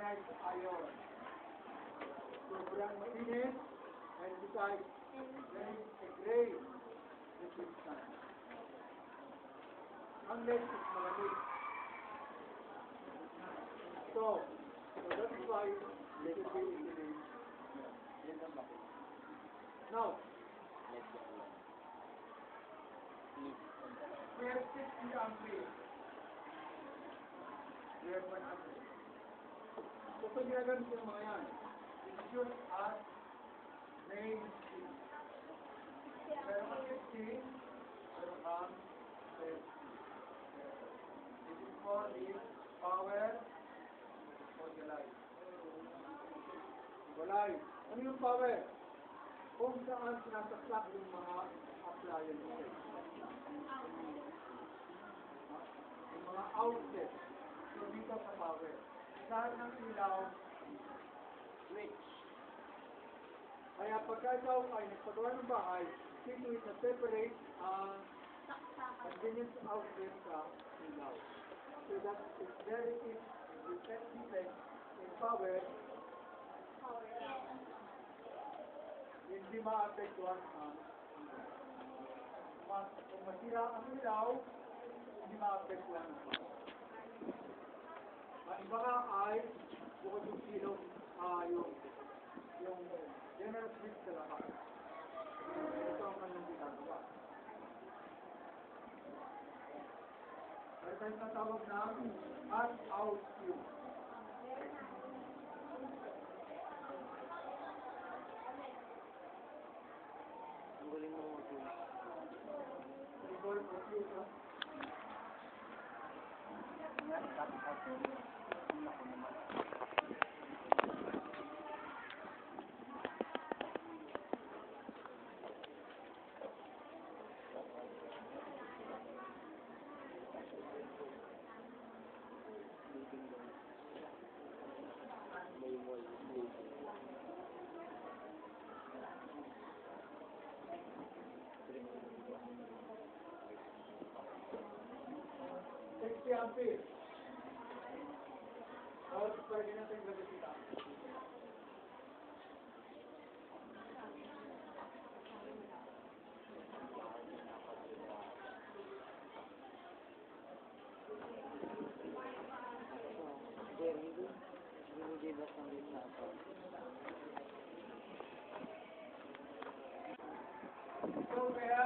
ionized ion. Sobrang mainit, and besides, there is a gray resistance. Ang lead is malamig. So that's why it should be equilibrium. Now, we have 60 ampere. We have 1 ampere. So pag ginagamit yung mga yan, it's used as main switch. Pero ang 50, pero ang 30. This is for the power for the light. Light. Ano yung power? Kung saan sinasaklap yung mga appliances. Yung mga outlet. So dito sa power. Saan ang ilaw? Switch. Kaya pagka ikaw ay nagpagawa ng bahay, see to it na separate ang convenience outlet sa ilaw. So that is very effective in power. Hindi ma-apektuhan ang ilaw. Kung masira ang ilaw, hindi ma-apektuhan ang ilaw. Ang iba nga ay bukod yung ilaw, yung general switch sa lakas. Ito ang kanyang ginagawa. Kaya tayo natawag na on-out fuse. Ang galing mo mag-fuse. Recall for fuse, ha? Ampere. Ahora para que no tenga velocidad. Binibas ng dito ako. So kaya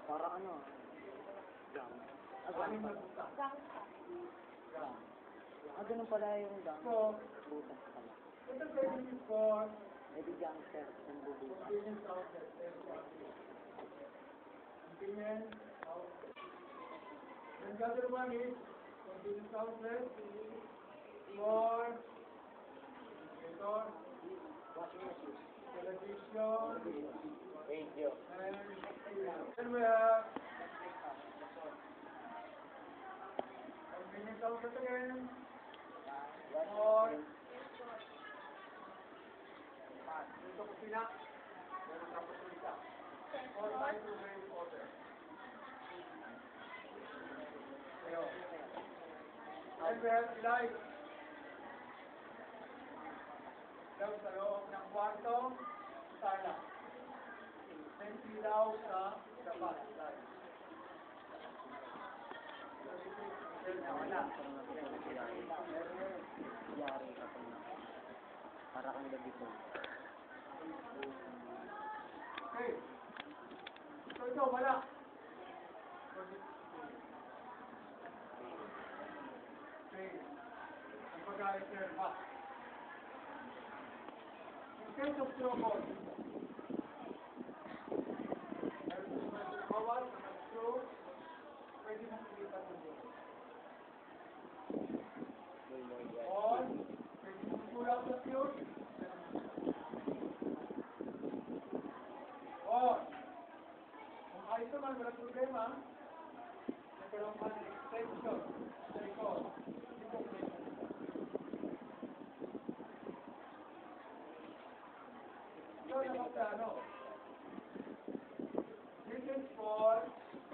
para ano? Gam. Ganun pala yung gam. So, butas pala. ito pwede for Edi gangster ng bubutas. convenience outlet. Convenience outlet. And the other one is convenience outlet for monitor, television, Radio. and then we have convenience outlet again for dito ko sila meron tapos ulit for microwave order. And we have light. Ilaw sa loob ng kwarto, sala. Then ilaw sa labas. Light. Wala. Yari ka pa na. Para kang gabi ko. Okay. So ito, wala. Okay. Ang pag-a-repair ba? In case of trouble, meron sa mga bawal, screw, pwede mong pilitan ng doon. On, pwede mong pull-out sa fuse. On. Kung ayos naman, walang problema. Nagkaroon ka ng extension sa likod. Ito pwede. ikaw na magplano. This is for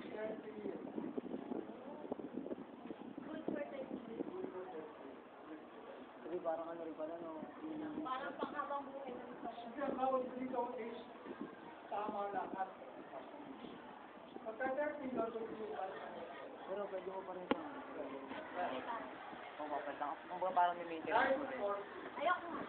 30 years. Good for 30 years. Sabi parang ano rin pala, no? Parang panghabang buhay na rin pala. Kasi ang bawat dito is tama lahat. Pagka 30 years, Pero pwede mo pa rin sa... Kung kapag lang. Kung ba parang may maintenance mo life rin. or Ayoko nga.